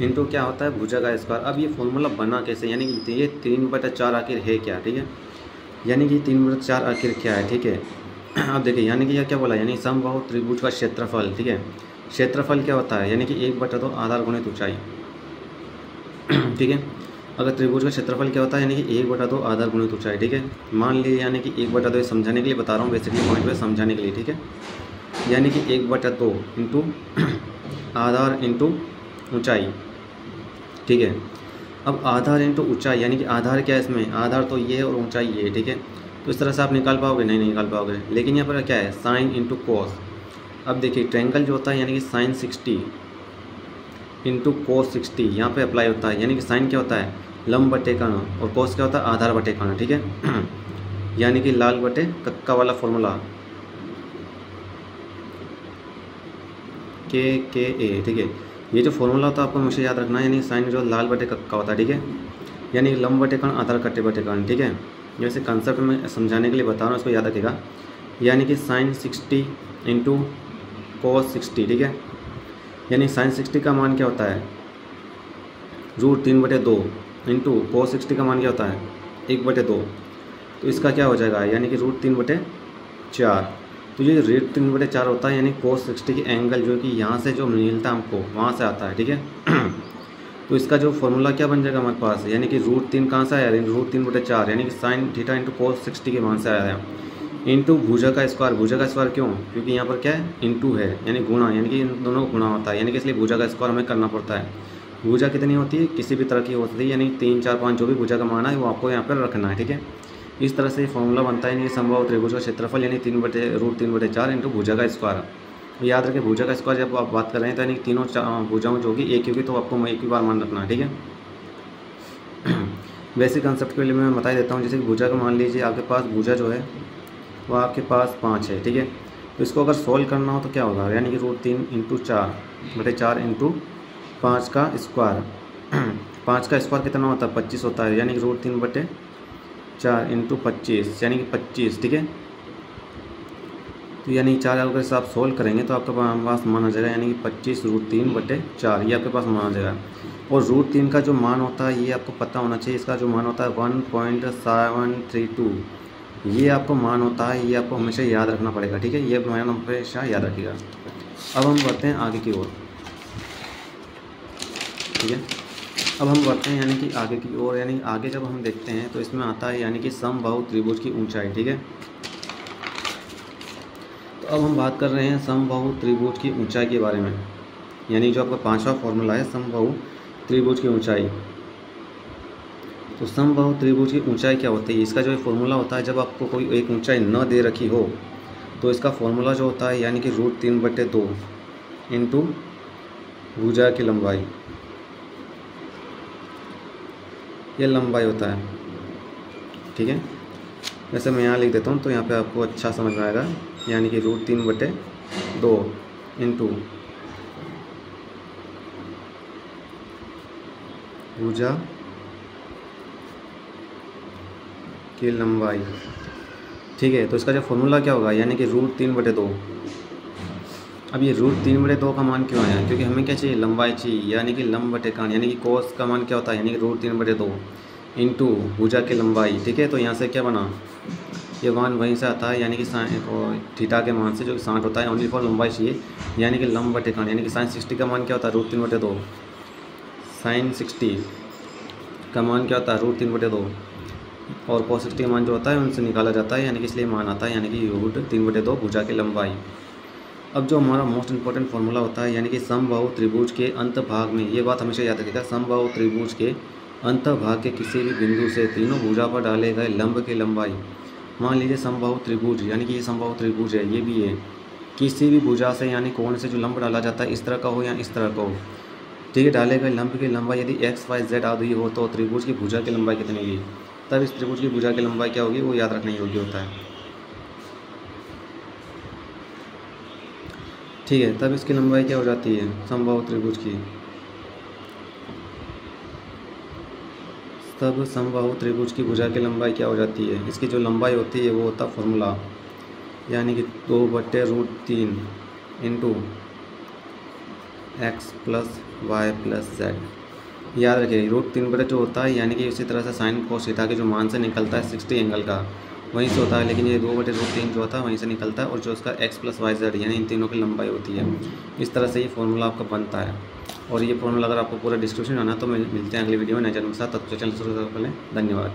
Into क्या होता है भुजा का स्क्वायर। अब ये फॉर्मूला बना कैसे, यानी कि ये 3/4 आखिर है क्या, ठीक है, यानी कि 3/4 आखिर क्या है, ठीक है। अब देखिए यानी कि यह क्या बोला, यानी समबाहु त्रिभुज का क्षेत्रफल, ठीक है, क्षेत्रफल क्या होता है, यानी कि 1/2 आधार गुणित ऊंचाई, ठीक है। अगर त्रिभुज का क्षेत्रफल क्या होता है, यानी कि 1/2 आधार गुणित ऊंचाई, ठीक है। मान लीजिए यानी कि 1/2 समझाने के लिए बता रहा हूँ, बेसिकली पॉइंट पे समझाने के लिए, ठीक है, यानी कि 1/2 इंटू आधार इंटू ऊंचाई, ठीक है। अब आधार इंटू ऊंचाई, यानी कि आधार क्या है इसमें, आधार तो ये है और ऊंचाई ये है, ठीक है। तो इस तरह से आप निकाल पाओगे, नहीं निकाल पाओगे, लेकिन यहाँ पर क्या है साइन इंटू कॉस। अब देखिए ट्रायंगल जो होता है, यानी कि साइन 60 इंटू कोस 60 यहाँ पे अप्लाई होता है, यानी कि साइन क्या होता है लंब बटे कर्ण और कोस क्या होता है आधार बटे कर्ण, ठीक है। यानी कि लाल बटे कक्का वाला फॉर्मूला के ए, ठीक है। ये जो फॉर्मूला होता है आपको हमेशा याद रखना है, यानी साइन जो लाल बटे कक्का होता है, ठीक है, यानी लंब बटे कर्ण आधार कट्टे बटे कर्ण, ठीक है। जैसे कंसेप्ट में समझाने के लिए बता रहा हूँ, इसको याद रखिएगा, यानी कि साइन 60 इंटू कोस 60, ठीक है, यानी साइन 60 का मान क्या होता है √3/2 इंटू कोस 60 का मान क्या होता है 1/2, तो इसका क्या हो जाएगा, यानी कि √3/4। तो ये √3/4 होता है, यानी कोस 60 की एंगल जो कि यहाँ से जो मिलता है हमको वहाँ से आता है, ठीक है। तो इसका जो फॉर्मूला क्या बन जाएगा हमारे पास, यानी कि √3 कहाँ से आया, √3/4, यानी कि साइन थीटा इंटू कोस 60 के मान से आया है, इंटू भुजा का स्क्वायर। भुजा का स्क्वायर क्यों, क्योंकि यहाँ पर क्या है इंटू है, यानी गुणा, यानी कि इन दोनों को गुणा होता है, यानी कि इसलिए भुजा का स्क्वायर हमें करना पड़ता है। भुजा कितनी होती है, किसी भी तरह की होती है, यानी 3, 4, 5 जो भी भुजा का मान है वो आपको यहाँ पर रखना है, ठीक है। इस तरह से फॉर्मूला बनता है, यानी समबाहु त्रिभुज का क्षेत्रफल, यानी √3/4 इंटू भुजा का स्क्वायर। याद रखें भुजा का स्क्वायर जब आप बात कर रहे हैं तो यानी तीनों भुजाओं जो होगी एक ही होगी, तो आपको एक ही बार मान रखना है, ठीक है। बेसिक कंसेप्ट के लिए मैं बता देता हूँ, जैसे कि भुजा का मान लीजिए आपके पास भुजा जो है वो आपके पास 5 है, ठीक है। तो इसको अगर सोल्व करना हो तो क्या होगा, यानी कि √3 इंटू 4/4 इंटू 5 का स्क्वायर। 5 का स्क्वायर कितना होता है 25 होता है, यानी कि √3/4 इंटू 25 यानी कि 25, ठीक है। तो यानी 4 अगर से आप सोल्व करेंगे तो आपके पास मान आ जाएगा, यानी कि 25 √3/4 ये आपके पास मान आ जाएगा। और √3 का जो मान होता है ये आपको पता होना चाहिए, इसका जो मान होता है 1.732 ये आपको मान होता है, ये आपको हमेशा याद रखना पड़ेगा, ठीक है, ये मान हमेशा याद रखिएगा। अब हम बढ़ते हैं आगे की ओर, ठीक है। अब हम बढ़ते हैं यानी कि आगे की ओर, यानी आगे जब हम देखते हैं तो इसमें आता है यानी कि समबाहु त्रिभुज की ऊंचाई, ठीक है। तो अब हम बात कर रहे हैं समबाहु त्रिभुज की ऊंचाई के बारे में, यानी जो आपका 5वां फॉर्मूला है समबाहु त्रिभुज की ऊंचाई। तो समबाहु त्रिभुज की ऊंचाई क्या होती है, इसका जो फॉर्मूला होता है जब आपको कोई एक ऊंचाई न दे रखी हो तो इसका फॉर्मूला जो होता है यानी कि √3/2 इंटू भुजा की लंबाई, ये लंबाई होता है, ठीक है। वैसे मैं यहाँ लिख देता हूँ तो यहाँ पे आपको अच्छा समझ में आएगा, यानी कि √3/2 इंटू भुजा की लंबाई, ठीक है। तो इसका जो फॉर्मूला क्या होगा, यानी कि √3/2। अब ये √3/2 का मान क्यों आया, क्योंकि हमें क्या चाहिए लंबाई चाहिए, यानी कि लंब बटे कर्ण, यानी कि कोस का मान क्या होता है, यानी कि √3/2 इंटू भुजा की लंबाई, ठीक है। तो यहाँ से क्या बना, ये मान वहीं से आता है, यानी कि थीटा के मान से जो 60 होता है, ओनली फॉर लंबाई चाहिए, यानी कि लंब बटे कर्ण, यानी कि साइन 60 का मान क्या होता है √3/2, साइन 60 का मान क्या होता है √3/2 और cos 60 का मान जो होता है उनसे निकाला जाता है, यानी कि इसलिए मान आता है, यानी कि √3/2 भुजा की लंबाई। अब जो हमारा मोस्ट इंपॉर्टेंट फार्मूला होता है, यानी कि समबाहु त्रिभुज के अंत भाग में, ये बात हमेशा याद रखिएगा, समबाहु त्रिभुज के अंत भाग के किसी भी बिंदु से तीनों भुजा पर डाले गए लंब की लंबाई, मान लीजिए समबाहु त्रिभुज, यानी कि ये समबाहु त्रिभुज है, ये भी है, किसी भी भुजा से यानी कोण से जो लंब डाला जाता है इस तरह का हो या इस तरह का हो, ठीक है, डाले गए लंब की लंबाई यदि x, y, z आदि हो तो त्रिभुज की भुजा की लंबाई कितनी होगी, तब इस त्रिभुज की भुजा की लंबाई क्या होगी वो याद रखने योग्य होता है, ठीक है। तब इसकी लंबाई क्या हो जाती है समबाहु त्रिभुज की, तब समबाहु त्रिभुज की भुजा की लंबाई क्या हो जाती है, इसकी जो लंबाई होती है वो होता फॉर्मूला, यानी कि 2/√3 into x plus y plus z. याद रखिए √3 जो होता है यानी कि उसी तरह से साइन कोस थीटा के जो मान से निकलता है 60 एंगल का वहीं से होता है, लेकिन ये 2/√3 जो होता है वहीं से निकलता है और जो उसका एक्स प्लस वाई जेड यानी इन तीनों की लंबाई होती है। इस तरह से ये फॉर्मूला आपका बनता है। और ये फॉर्मूला अगर आपको पूरा डिस्क्रिप्शन आना तो मिलते हैं अगली वीडियो में नए चैनल के साथ। तब तक चैनल शुरू करें। धन्यवाद।